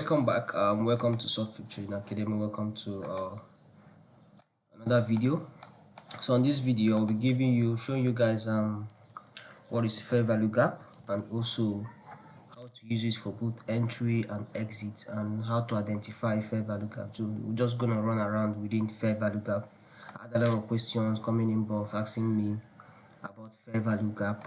Welcome back. Welcome to Software Trading Academy. Welcome to another video. So on this video, I'll be showing you guys what is fair value gap, and also how to use it for both entry and exit, and how to identify fair value gap. So we're just gonna run around within fair value gap. I had a lot of questions coming in box asking me about fair value gap.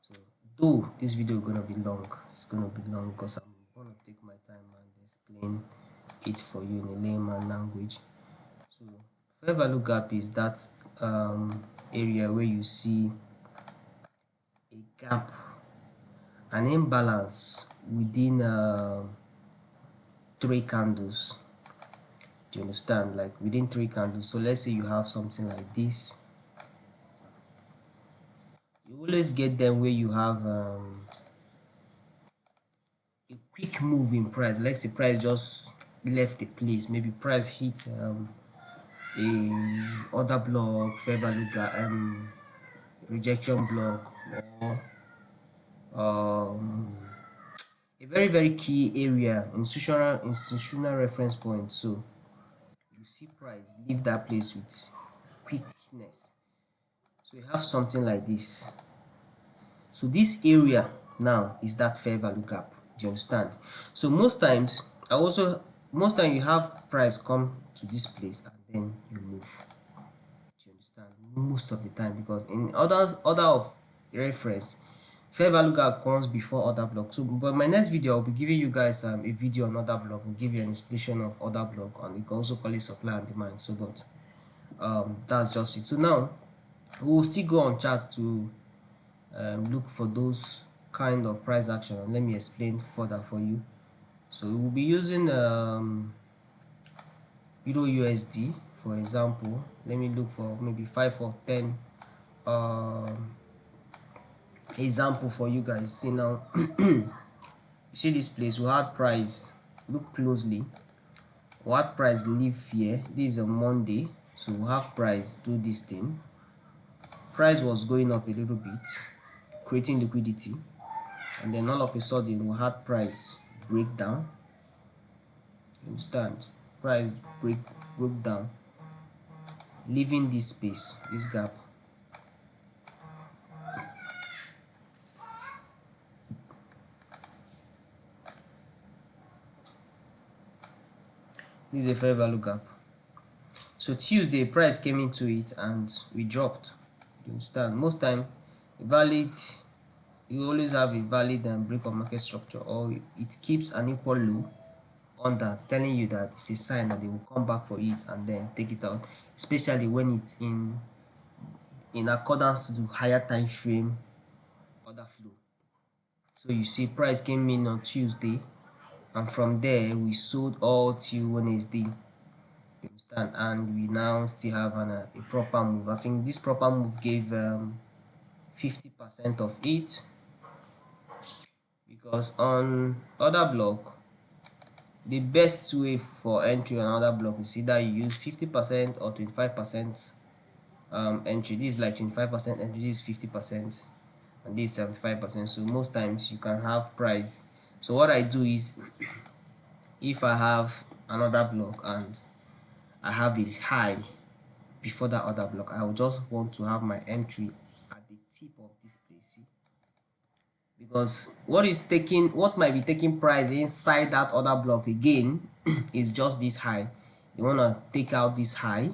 So though this video is gonna be long, it's gonna be long because I'm gonna take my time and explain it for you in a layman language. So fair value gap is that area where you see a gap, an imbalance within three candles. Do you understand? Like within three candles. So let's say you have something like this. You always get them where you have a quick move in price. Let's say price just left the place. Maybe price hit a order block, fair value gap, rejection block, or a very key area, institutional reference point. So you see price leave that place with quickness. So you have something like this. So this area now is that fair value gap. Do you understand? So most times you have price come to this place and then you move. Do you understand? Most of the time, because in order of reference, fair value gap comes before order block. So but my next video I'll be giving you guys a video on order block and give you an explanation of order block, and you can also call it supply and demand. So but that's just it. So now we'll still go on chart to look for those kind of price action, and let me explain further for you. So we'll be using Euro USD for example. Let me look for maybe 5 or 10 example for you guys. See now, you see this place, we had price, look closely, we had price leave here. This is a Monday, so we have price do this thing. Price was going up a little bit, creating liquidity, and then all of a sudden we had price break down. You understand? Price broke down, leaving this space, this gap. This is a fair value gap. So Tuesday price came into it and we dropped. You understand? Most time you always have a valid break of market structure, or it keeps an equal low under, telling you that it's a sign that they will come back for it and then take it out, especially when it's in accordance to the higher time frame order flow. So you see price came in on Tuesday, and from there we sold all till Wednesday. You understand? And we now still have a proper move. I think this proper move gave 50% of it, because on order block the best way for entry on order block is either you use 50% or 25% entry. This is like 25% entry, this is 50%, and this is 75%. So most times you can have price. So what I do is, if I have another block and I have a high before that other block, I will just want to have my entry at the tip of this place. See? Because what might be taking price inside that other block again is just this high. You want to take out this high,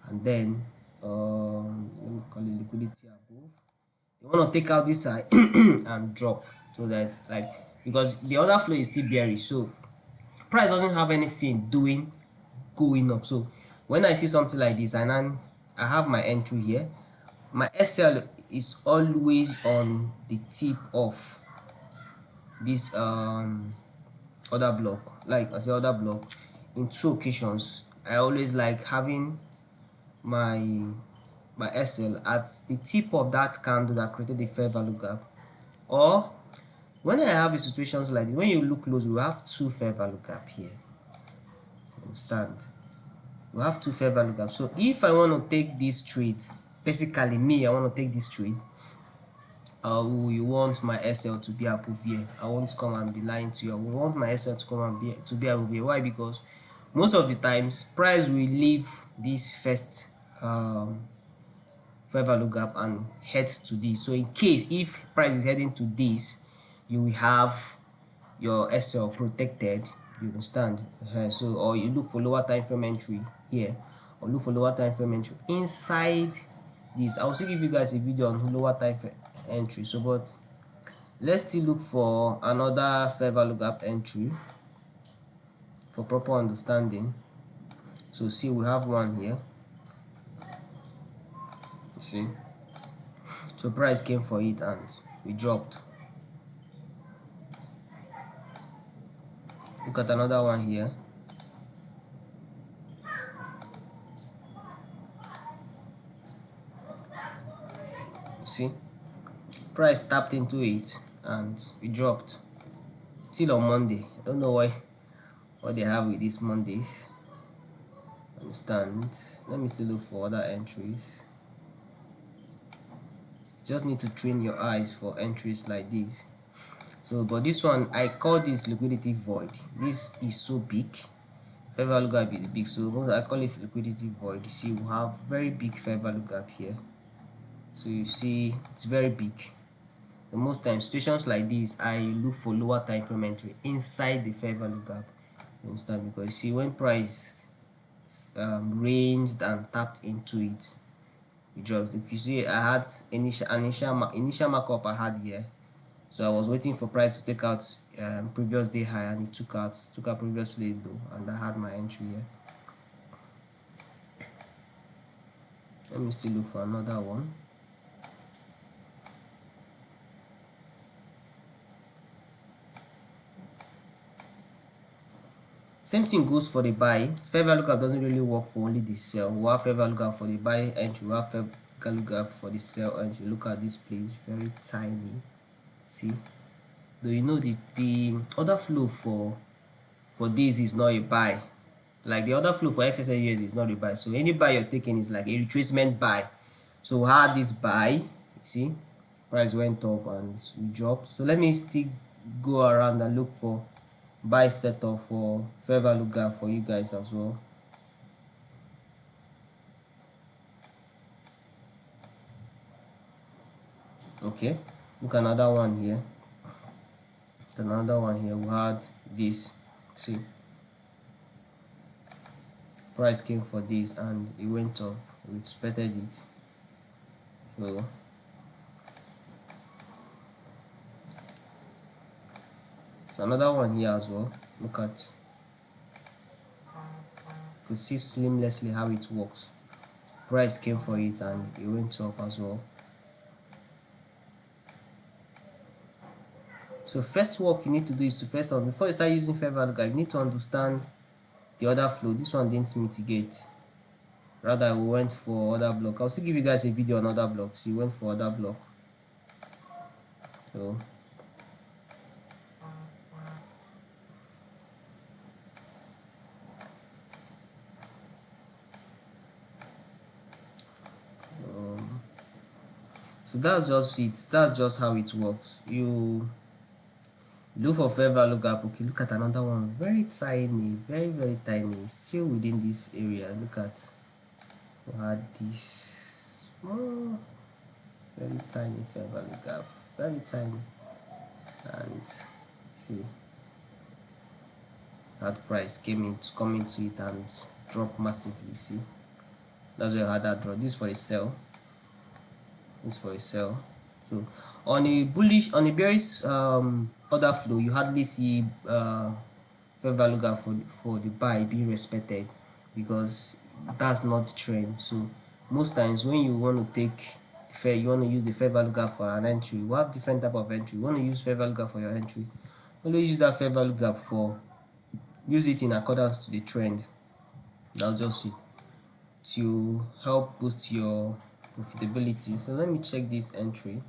and then let me call it liquidity above. You want to take out this high and drop, so that, like, because the other flow is still bearish, so price doesn't have anything going up. So when I see something like this and then I have my entry here, my SL is always on the tip of this other block. Like I say, other block, in 2 occasions I always like having my SL at the tip of that candle that created the fair value gap. Or when I have situations like this, when you look close, we have 2 fair value gap here. Understand? We have 2 fair value gaps. So if I want to take this trade, basically me, I want to take this trade, you want my SL to be approved here. I won't come and be lying to you. I want my SL to come and be approved here. Why? Because most of the times price will leave this first fair value gap and head to this. So in case if price is heading to this, you will have your SL protected. You understand? So or you look for lower time frame entry here, or look for lower time frame entry inside this. I'll also give you guys a video on lower time frame entry. So but let's still look for another fair value gap entry for proper understanding. So see, we have one here. You see, so price came for it and we dropped. Look at another one here. See, price tapped into it and we dropped. Still on Monday. I don't know what they have with these Mondays. Understand? Let me still look for other entries. Just need to train your eyes for entries like this. So but this one, I call this liquidity void. This is so big. Fair value gap is big, so I call it liquidity void. You see, we have very big fair value gap here. So you see, it's very big. The most times situations like this, I look for lower time frame entry inside the fair value gap. You understand? Because you see, when price ranged and tapped into it, it drops. If you see, I had initial markup I had here. So I was waiting for price to take out previous day high, and it took out previously low, and I had my entry here. Let me still look for another one. Same thing goes for the buy. Fair value gap doesn't really work for only the sell. We have fair value gap for the buy entry, we have fair value gap for the sell entry. Look at this place, very tiny. See, though you know the order flow for this is not a buy. Like the order flow for XSLUSD is not a buy. So any buy you're taking is like a retracement buy. So we had this buy, you see, price went up and we dropped. So let me still go around and look for buy setup for fair value gap for you guys as well. Okay, look, another one here. Another one here. We had this. See, price came for this and it went up. We expected it. So another one here as well. Look at, to see seamlessly how it works. Price came for it and it went up as well. So first work you need to do is to first, before you start using fair value gap, you need to understand the order flow. This one didn't mitigate, rather we went for other block. I'll also give you guys a video on other blocks. You went for other block. So so that's just it. That's just how it works. You look for fair value gap. Okay, look at another one, very tiny, very tiny, still within this area. Look at, we had this small, very tiny fair value gap, very tiny, and see that price come into it and drop massively. See, that's where I had that drop. This for a sell, this for a sell. So on a bullish, on a bearish order flow, you hardly see fair value gap for the buy being respected, because that's not the trend. So most times when you want to take fair, you want to use the fair value gap for an entry. We have different type of entry. You want to use fair value gap for your entry, always use that fair value gap for, use it in accordance to the trend. That's just it, to help boost your profitability. So let me check this entry.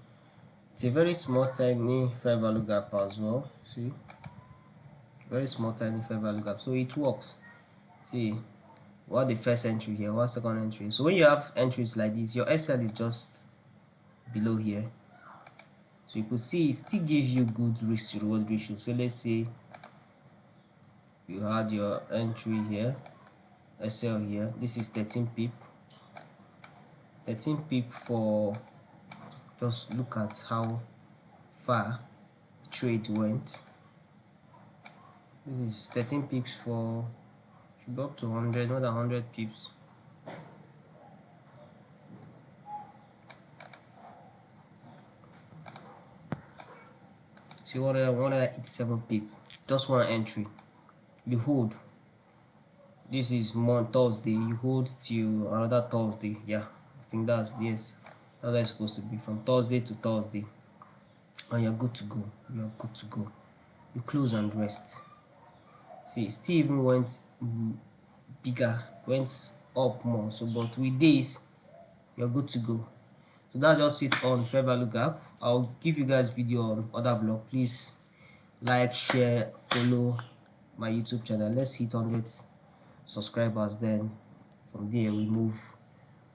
It's a very small tiny fair value gap as well. See, very small tiny fair value gap, so it works. See, what the first entry here, what second entry. So when you have entries like this, your SL is just below here. So you could see it still gives you good risk to reward ratio. So let's say you had your entry here, SL here, this is 13 pip for, just look at how far trade went. This is 13 pips for, should go up to 100, more than 100 pips. See, 187 pip, just one entry. You hold, this is Thursday, you hold till another Thursday. Yeah, I think that's, yes, that's how it's supposed to be, from Thursday to Thursday, and you're good to go. You're good to go. You close and rest. See, it still even went bigger, went up more. So but with this, you're good to go. So that's just it on fair value gap. I'll give you guys video on other block. Please like, share, follow my YouTube channel. Let's hit 100 subscribers, then from there we move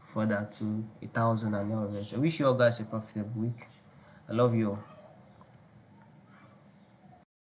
further to 1,000 and all the rest. I wish you all guys a profitable week. I love you all.